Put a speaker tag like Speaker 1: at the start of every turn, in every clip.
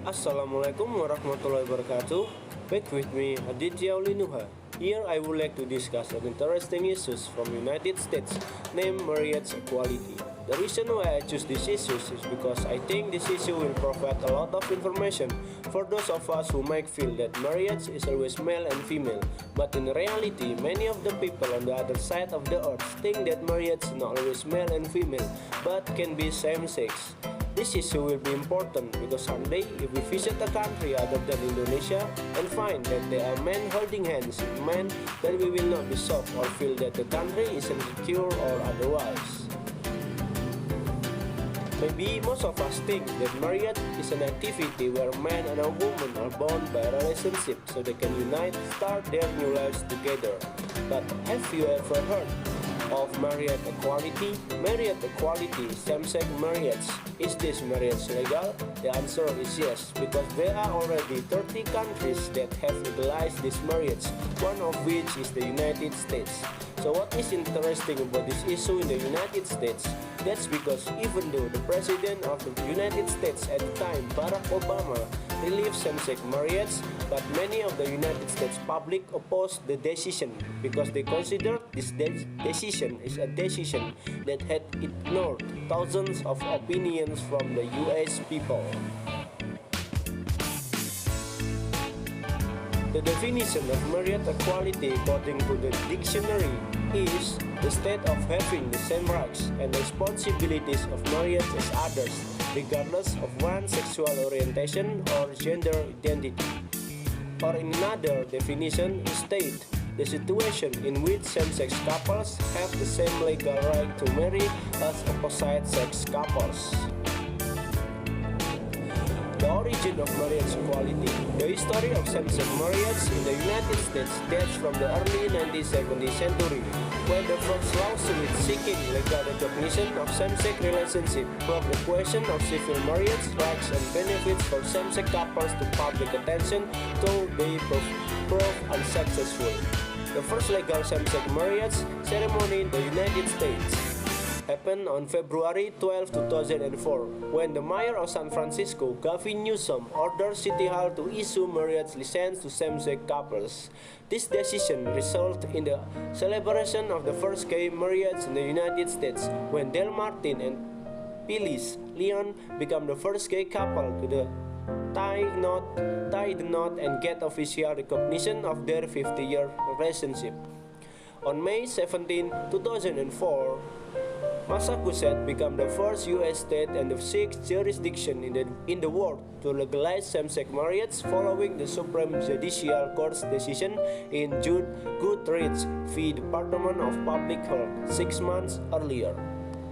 Speaker 1: Assalamualaikum warahmatullahi wabarakatuh. Back with me, Adhitya Ulinnuha. Here I would like to discuss an interesting issues from United States named marriage equality. The reason why I choose this issues is because I think this issue will provide a lot of information for those of us who might feel that marriage is always male and female. But in reality, many of the people on the other side of the earth think that marriage is not always male and female, but can be same-sex. This issue will be important because someday if we visit a country other than Indonesia and find that there are men holding hands with men, then we will not be shocked or feel that the country is insecure or otherwise. Maybe most of us think that marriage is an activity where man and a woman are bound by a relationship so they can unite, start their new lives together. But have you ever heard of marriage equality? Marriage equality, same-sex marriage. Is this marriage legal? The answer is yes, because there are already 30 countries that have legalized this marriage, one of which is the United States. So what is interesting about this issue in the United States? That's because even though the President of the United States at the time, Barack Obama, relieved same-sex marriage, but many of the United States public opposed the decision because they considered this decision is a decision that had ignored thousands of opinions from the US people. The definition of marriage equality according to the dictionary is the state of having the same rights and responsibilities of marriage as others, regardless of one's sexual orientation or gender identity. Or in another definition, state the situation in which same-sex couples have the same legal right to marry as opposite-sex couples. The origin of marriage equality. The history of same-sex marriage in the United States dates from the early 19th century, when the first lawsuit seeking legal recognition of same-sex relationship brought the question of civil marriage rights and benefits for same-sex couples to public attention, though they proved unsuccessful. The first legal same-sex marriage ceremony in the United States happened on February 12, 2004, when the mayor of San Francisco, Gavin Newsom, ordered City Hall to issue marriage license to same-sex couples. This decision resulted in the celebration of the first gay marriage in the United States, when Del Martin and Phyllis Leon became the first gay couple to tie the knot and get official recognition of their 50-year relationship. On May 17, 2004, Massachusetts became the first U.S. state and the sixth jurisdiction in the world to legalize same-sex marriage following the Supreme Judicial Court's decision in Jude Goodrich v. Department of Public Health 6 months earlier.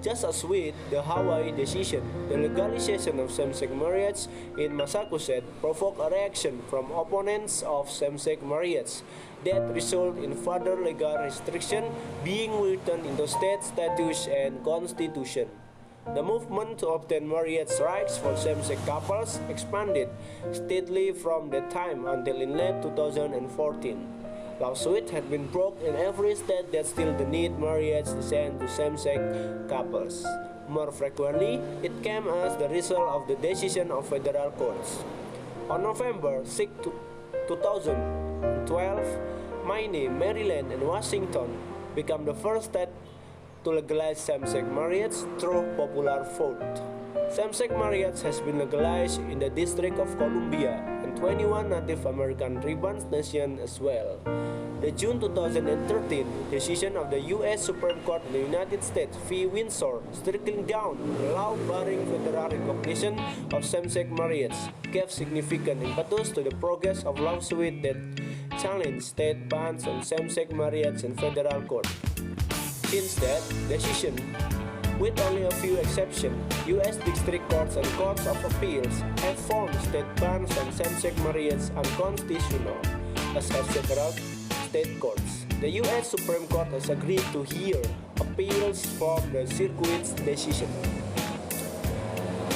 Speaker 1: Just as with the Hawaii decision, the legalization of same-sex marriage in Massachusetts provoked a reaction from opponents of same-sex marriage that result in further legal restriction being written into state statutes and constitution. The movement to obtain marriage rights for same-sex couples expanded steadily from that time until in late 2014. Lawsuits had been brought in every state that still denied marriage license to same-sex couples. More frequently, it came as the result of the decision of federal courts. On November 6, 2012, Maine, Maryland, and Washington became the first state to legalize same-sex marriage through popular vote. Same-sex marriage has been legalized in the District of Columbia and 21 Native American tribal nations as well. The June 2013 decision of the U.S. Supreme Court in the United States v. Windsor striking down the law barring federal recognition of same-sex marriage gave significant impetus to the progress of lawsuits that challenged state bans on same-sex marriage in federal court. Since that decision, with only a few exceptions, U.S. district courts and courts of appeals have found state bans on same-sex marriage unconstitutional, as have several state courts. The U.S. Supreme Court has agreed to hear appeals from the circuit's decision.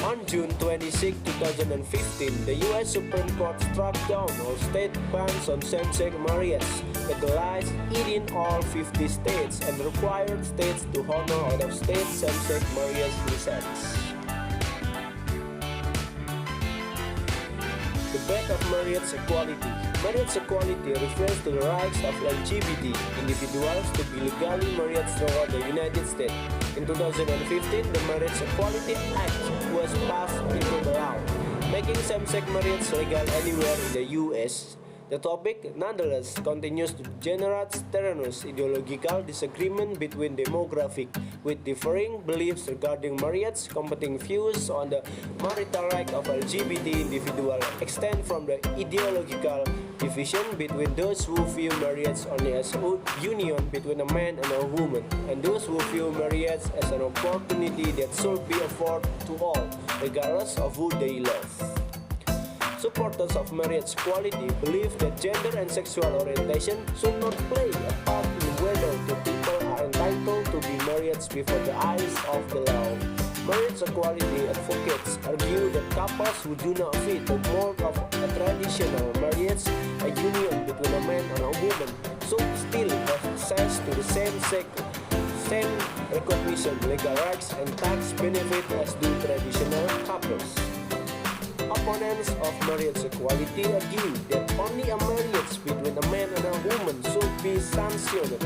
Speaker 1: On June 26, 2015, the U.S. Supreme Court struck down all state bans on same-sex marriage, legalized it in all 50 states, and required states to honor out-of-state same-sex marriage license. Debate of marriage equality. Marriage equality refers to the rights of LGBT individuals to be legally married throughout the United States. In 2015, the Marriage Equality Act was passed into the law, making same-sex marriage legal anywhere in the U.S. The topic, nonetheless, continues to generate strenuous ideological disagreement between demographics, with differing beliefs regarding marriage. Competing views on the marital right of LGBT individuals extend from the ideological division between those who view marriage only as a union between a man and a woman, and those who view marriage as an opportunity that should be afforded to all, regardless of who they love. Supporters of marriage equality believe that gender and sexual orientation should not play a part in whether the people are entitled to be married before the eyes of the law. Marriage equality advocates argue that couples who do not fit the mold of a traditional marriage, a union between a man and a woman, should still have access to the same recognition, legal rights, and tax benefits as do traditional couples. Opponents of marriage equality argue that only a marriage between a man and a woman should be sanctioned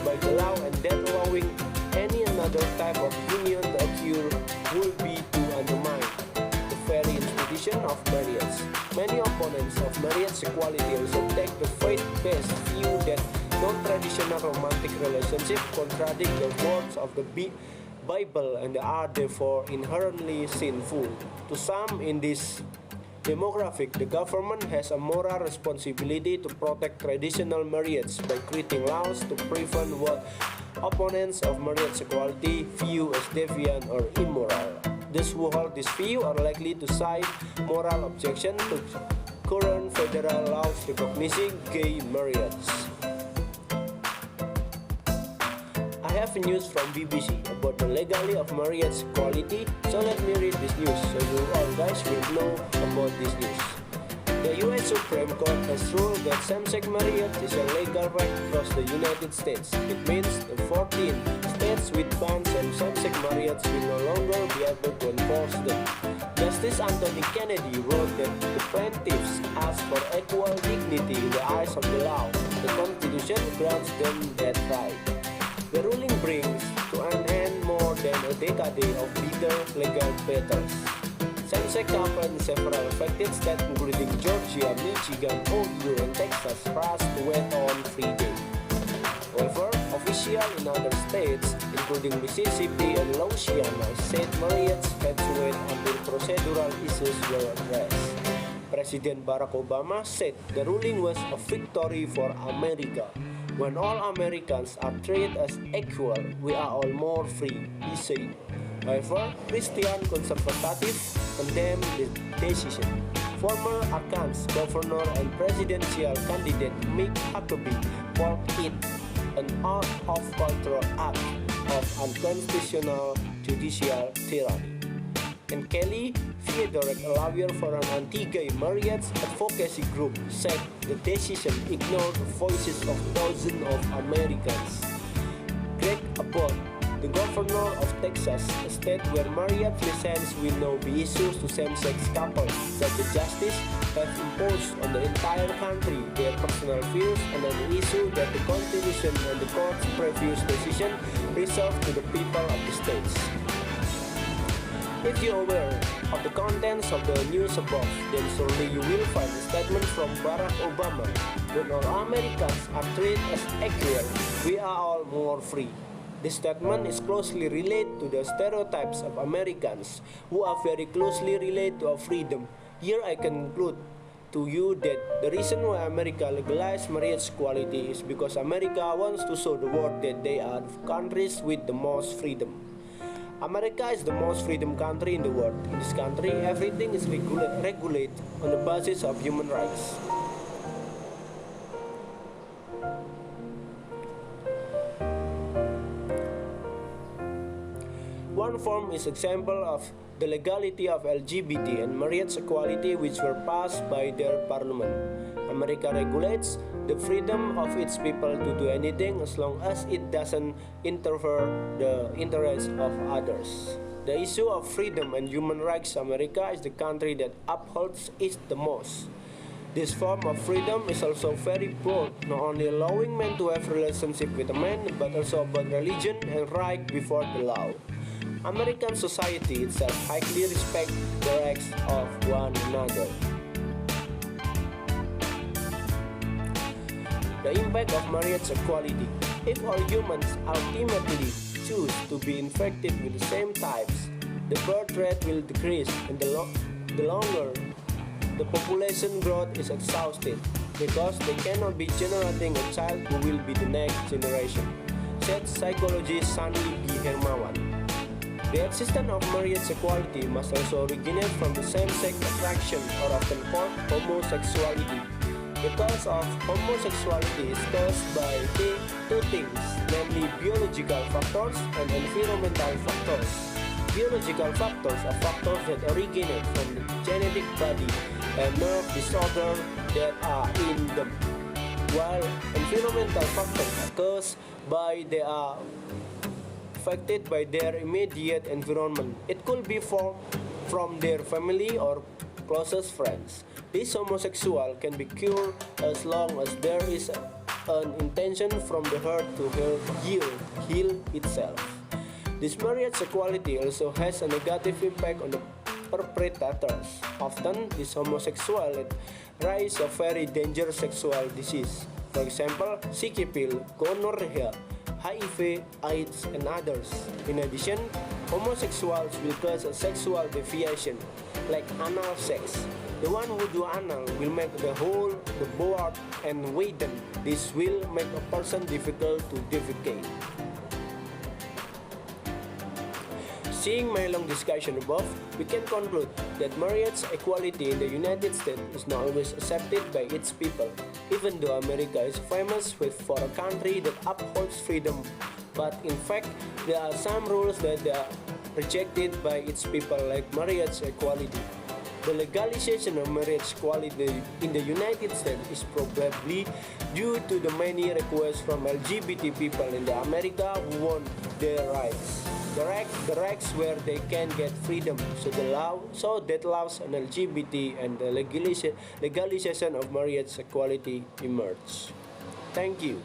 Speaker 1: by the law, and that allowing any another type of union to occur would be to undermine the very institution of marriage. Many opponents of marriage equality also take the faith-based view that non-traditional romantic relationships contradict the words of the Bible and are therefore inherently sinful. To some in this demographic, the government has a moral responsibility to protect traditional marriage by creating laws to prevent what opponents of marriage equality view as deviant or immoral. Those who hold this view are likely to cite moral objection to current federal laws recognizing gay marriage. I have news from BBC about the legality of marriage equality, so let me read this news so you all guys will know about this news. The US Supreme Court has ruled that same-sex marriage is a legal right across the United States. It means the 14 states with bans on same-sex marriage will no longer be able to enforce them. Justice Anthony Kennedy wrote that the plaintiffs ask for equal dignity in the eyes of the law. The Constitution grants them that right. The ruling brings to an end more than a decade of bitter legal battles. Same-sex couples in several affected states including Georgia, Michigan, Ohio, and Texas passed the wait-on free day. However, officials in other states, including Mississippi and Louisiana, said marriage had to wait until procedural issues were addressed. President Barack Obama said the ruling was a victory for America. When all Americans are treated as equal, we are all more free, he said. However, Christian conservatives condemned the decision. Former Arkansas governor and presidential candidate Mick Huckabee called it an out-of-control act of unconstitutional judicial tyranny. And Kelly Fedorek, a lawyer for an anti-gay marriage advocacy group, said the decision ignored the voices of thousands of Americans. Greg Abbott, the governor of Texas, a state where marriage license will now be issued to same-sex couples, said the justice have imposed on the entire country their personal views on an issue that the Constitution and the court's previous decision reserved to the people of the states. If you're aware of the contents of the news above, then surely you will find a statement from Barack Obama. When all Americans are treated as equal, we are all more free. This statement is closely related to the stereotypes of Americans, who are very closely related to our freedom. Here I can conclude to you that the reason why America legalized marriage equality is because America wants to show the world that they are the countries with the most freedom. America is the most freedom country in the world. In this country, everything is regulated on the basis of human rights. One form is example of the legality of LGBT and marriage equality which were passed by their parliament. America regulates the freedom of its people to do anything as long as it doesn't interfere the interests of others. The issue of freedom and human rights, America is the country that upholds it the most. This form of freedom is also very broad, not only allowing men to have relationship with a man, but also about religion and right before the law. American society itself highly respects the rights of one another. The impact of marriage equality. If all humans ultimately choose to be infected with the same types, the birth rate will decrease, and the longer the population growth is exhausted, because they cannot be generating a child who will be the next generation, said psychologist Sunny B. Hermawan. The existence of marriage equality must also originate from the same-sex attraction, or often called homosexuality. The cause of homosexuality is caused by two things, namely biological factors and environmental factors. Biological factors are factors that originate from the genetic body and nerve disorder that are in them, while environmental factors are caused by they are affected by their immediate environment. It could be from their family or closest friends. This homosexual can be cured as long as there is an intention from the heart to heal itself. This marriage equality also has a negative impact on the perpetrators. Often, these homosexuals rise a very dangerous sexual disease. For example, syphilis, gonorrhea, HIV, AIDS, and others. In addition, homosexuals will cause a sexual deviation, like anal sex. The one who do anal will make the hole, the board, and widen. This will make a person difficult to defecate. Seeing my long discussion above, we can conclude that marriage equality in the United States is not always accepted by its people, even though America is famous for a country that upholds freedom. But in fact, there are some rules that are rejected by its people, like marriage equality. The legalization of marriage equality in the United States is probably due to the many requests from LGBT people in America who want their rights. The rights where they can get freedom, so that laws on LGBT and the legalization of marriage equality emerge. Thank you.